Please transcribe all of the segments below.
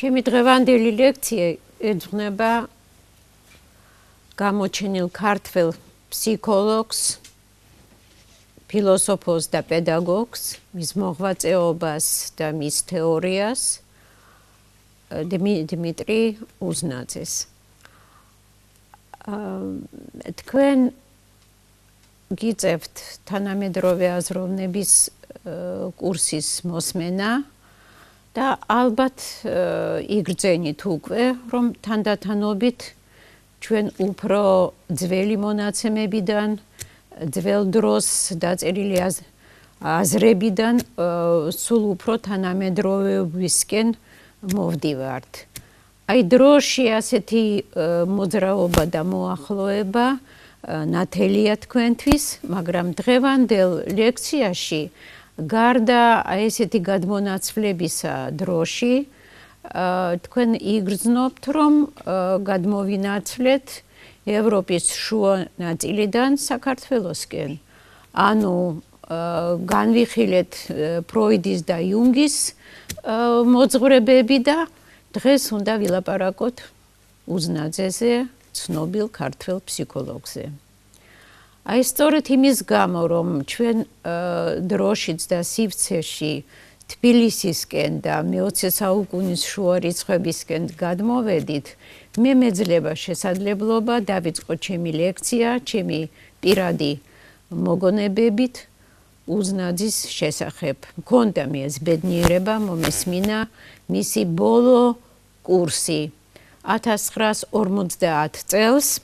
ჩემი დღევანდელი ლექცია ეძღვნება გამოჩენილ ქართველ ფსიქოლოგს, ფილოსოფოს და პედაგოგს, მის მოღვაწეობას და მის თეორიას, დიმიტრი უზნაძეს. თქვენ გიწევთ თანამედროვე აზროვნების კურსის მოსმენა და ალბათ იგრძენით უკვე, რომ თანდათანობით ჩვენ უფრო ძველი მონაცემებიდან, ძველ დროს დაწერილი აზრებიდან სულ უფრო თანამედროვეობისკენ მოვდივართ. აი დროში ასეთი მოძრაობა და მოახლოება ნათელია თქვენთვის, მაგრამ დღევანდელ ლექციაში გარდა ესეთი გადმონაცვლებისა დროში თქვენ იგრძნობთ, რომ გადმოვინაცვლეთ ევროპის შუა ნაწილიდან საქართველოსკენ. ანუ განვიხილეთ ფროიდის და იუნგის მოძღვრებები და დღეს უნდა ვილაპარაკოთ უზნაძეზე, ცნობილ ქართველ ფსიქოლოგზე. აი სწორედ იმის გამო, რომ ჩვენ დროშიც და სივრცეში თბილისისკენ და მე-20 საუკუნის შუა რიცხვებისკენ გადმოვედით, მე მეძლება შესაძლებლობა დავიწყო ჩემი ლექცია, ჩემი პირადი მოგონებებით უზნაძის შესახებ. მქონდა მე ეს ბედნიერება მომესმინა მისი ბოლო კურსი 1950 წელს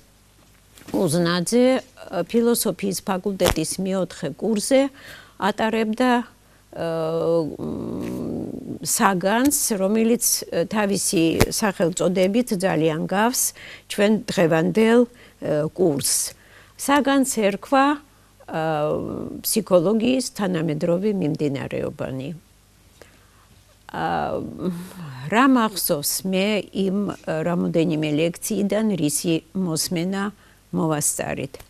უზნაძე ფილოსოფიის ფაკულტეტის მე-4 კურსზე ატარებდა საგანს, რომელიც თავისი სახელწოდებით ძალიან გავს ჩვენ დღევანდელ კურსს. საგანს ერქვა ფსიქოლოგიის თანამედროვე მიმდინარეობანი. რა მახსოვს მე იმ რამოდენიმე ლექციიდან, რისი მოსმენა მოვასწარით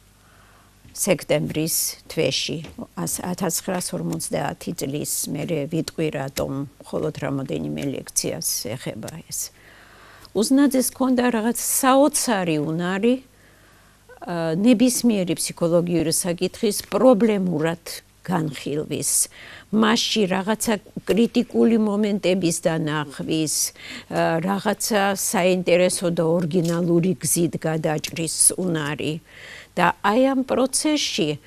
სექტემბრის თვეში 1950 წლის მე ვიტყვი რატომ მხოლოდ რამოდენიმე ლექციას ეხება ეს. უზნაძეს ჰქონდა რაღაც საოცარი უნარი ნებისმიერი ფსიქოლოგიური საკითხის პრობლემურად განხილვის, მასში რაღაცა კრიტიკული მომენტების დანახვის, რაღაცა საინტერესო და ორიგინალური გზით გადაჭრის უნარი. და აი ამ პროცესში,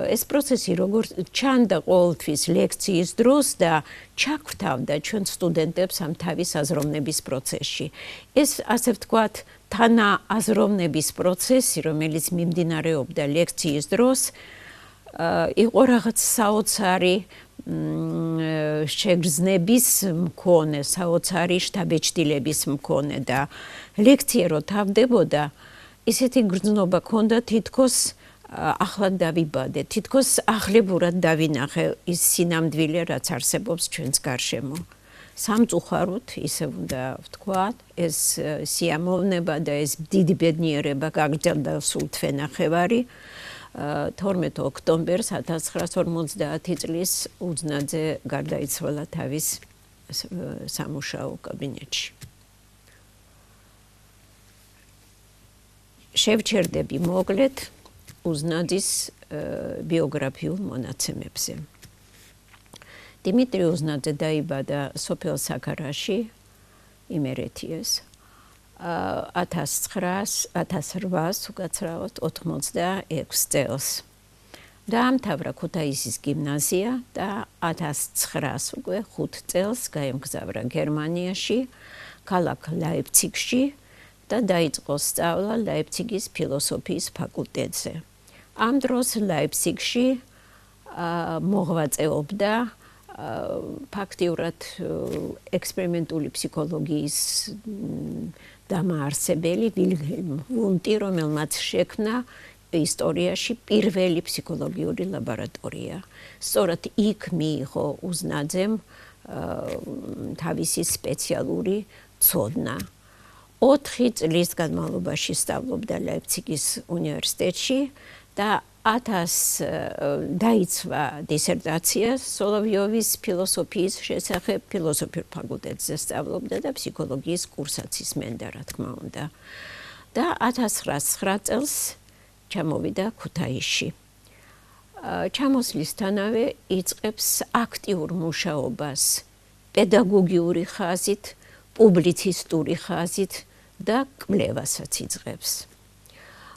ეს პროცესი როგორ ჩანდა ყოველთვის ლექციის დროს და ჩაგვთავდა ჩვენ სტუდენტებს ამ თავის აზროვნების პროცესში. ეს ასე ვთქვათ, თანააზროვნების პროცესი, რომელიც მიმდინარეობდა ლექციის დროს, იყო რაღაც საოცარი შეგრძნების მქონე, საოცარი შთაბეჭდილების მქონე და ლექცია რო თავდებოდა, ისეთი გრძნობა ჰქონდა თითქოს ახლად დავიბადე, თითქოს ახლებურად დავინახე ის სინამდვილე, რაც არსებობს ჩვენს გარშემო. სამწუხაროდ, ისე უნდა ვთქვათ, ეს სიამოვნება და ეს დიდი ბედნიერება გაგრძელდა სულ თვენახევარი. 12 ოქტომბერს 1950 წლის უზნაძე გარდაიცვალა თავის სამუშაო კაბინეტში. შევჩერდები მოკლედ უზნაძის ბიოგრაფიულ მონაცემებზე. დიმიტრი უზნაძე დაიბადა სოფელ საქარაში, იმერეთიეს 1886 წელს. დაამთავრა ქუთაისის გიმნაზია და 1905 წელს გაემგზავრა გერმანიაში, ქალაქ ლაიფციგში და დაიწყო სწავლა ლაიფციგის ფილოსოფიის ფაკულტეტზე. ამ დროს ლაიფციგში მოღვაწეობდა ფაქტიურად ექსპერიმენტული ფსიქოლოგიის დამაარსებელი ვილჰელმ ვუნტი, რომელმაც შექმნა ისტორიაში პირველი ფსიქოლოგიური ლაბორატორია. სწორად იქ მიიღო უზნაძემ თავისი სპეციალური ცოდნა. 4 წლის განმავლობაში სწავლობდა ლაიფციგის უნივერსიტეტში და დაიცვა დისერტაცია სოლოვიოვის ფილოსოფიის შესახებ, ფილოსოფიურ ფაკულტეტზე სწავლობდა და ფსიქოლოგიის კურსაც ისმენდა, რა თქმა უნდა. და 1909 წელს ჩამოვიდა ქუთაისში. ჩამოსვლისთანავე იწყებს აქტიურ მუშაობას პედაგოგიური ხაზით, პუბლიცისტური ხაზით და კვლევასაც იწყებს.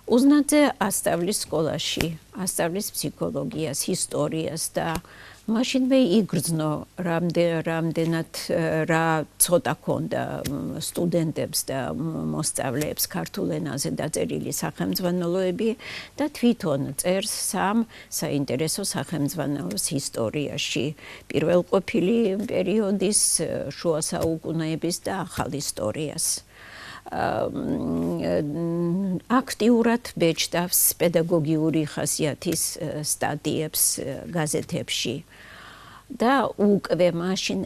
უზნაძე ასწავლის სკოლაში, ასწავლის ფსიქოლოგიას, ისტორიას და მაშინვე იგრძნო რამდენად რა ცოტა ქონდა სტუდენტებს და მოსწავლეებს ქართულ ენაზე დაწერილი სახელმძღვანელოები და თვითონ წერს სამ საინტერესო სახელმძღვანელოს ისტორიაში, პირველყოფილი პერიოდის, შუა საუკუნეების და ახალ ისტორიას. აქტიურად ბეჭდავს პედაგოგიური ხასიათის სტატიებს გაზეთებში და უკვე მაშინ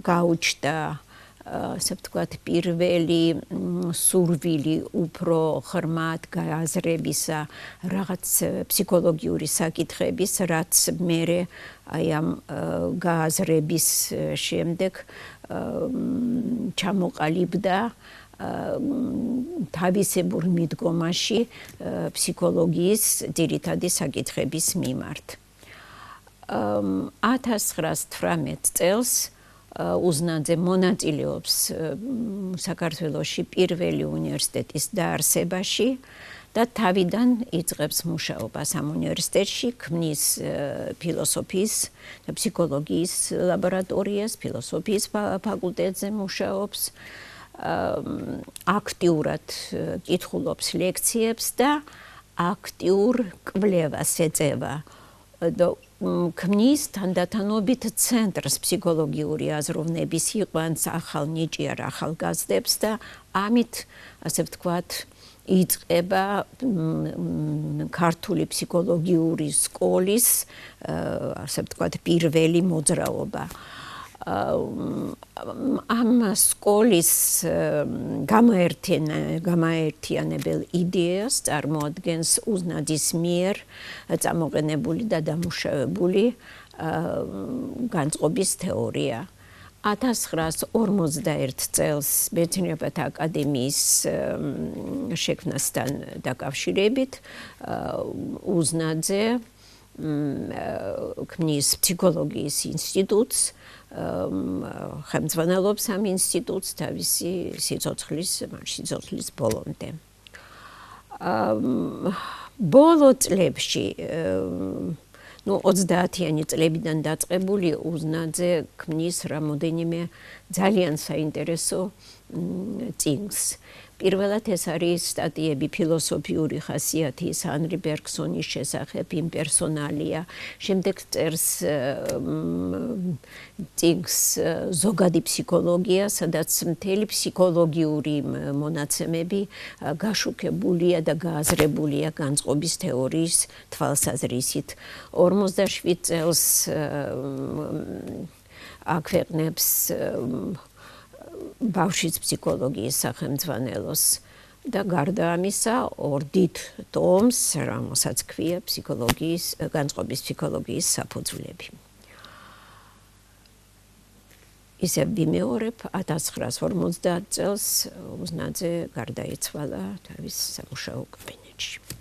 გაუჩნდა ასე ვთქვათ პირველი სურვილი უფრო ღრმად გააზრებისა რაღაც ფსიქოლოგიური საკითხების, რაც მერე აი ამ გააზრების შემდეგ ჩამოყალიბდა თავისებურ მიდგომაში ფსიქოლოგიის ძირითადი საკითხების მიმართ. 1918 წელს უზნაძე მონაწილეობს საქართველოში პირველი უნივერსიტეტის დაარსებაში და თავიდან იწყებს მუშაობას ამ უნივერსიტეტში, ქმნის ფილოსოფიის და ფსიქოლოგიის ლაბორატორიას, ფილოსოფიის ფაკულტეტზე მუშაობს, აქტიურად კითხულობს ლექციებს და აქტიურ კვლევას ეწევა. ქმნის თანდათანობით ცენტრს ფსიქოლოგიური აზროვნების იყვანს ახალ ნიჭიერ ახალგაზრდებს და ამით, ასე ვთქვათ, იწყება ქართული ფსიქოლოგიური სკოლის, ასე ვთქვათ, პირველი მოძრაობა. ამ სკოლის გამაერთიანებელ იდეას წარმოადგენს უზნაძის მიერ წამოყენებული და დამუშავებული განწყობის თეორია. 1941 წელს მეცნიერებათა აკადემიის შექმნასთან დაკავშირებით უზნაძე ქმნის ფსიქოლოგიის ინსტიტუტს, ხელმძღვანელობს ამ ინსტიტუტს თავისი სიცოცხლის ბოლომდე. ბოლო წლებში, 30-იანი წლებიდან დაწყებული უზნაძე ქმნის რამოდენიმე ძალიან საინტერესო წიგნს. პირველად ეს არის სტატიები ფილოსოფიური ხასიათის ანრი ბერგსონის შესახებ, იმპერსონალია. შემდეგ წერს წიგნს ზოგადი ფსიქოლოგია, სადაც მთელი ფსიქოლოგიური მონაცემები გაშუქებულია და გააზრებულია განწყობის თეორიის თვალსაზრისით. 47 წელს აქვეყნებს ბავშვის ფსიქოლოგიის სახელმძღვანელოს და გარდა ამისა ორ დიდ ტომს, რომელსაც ქვია განწყობის ფსიქოლოგიის საფუძვლები. ისევ ვიმეორებ, 1950 წელს უზნაძე გარდაიცვალა თავის სამუშაო კაბინეტში.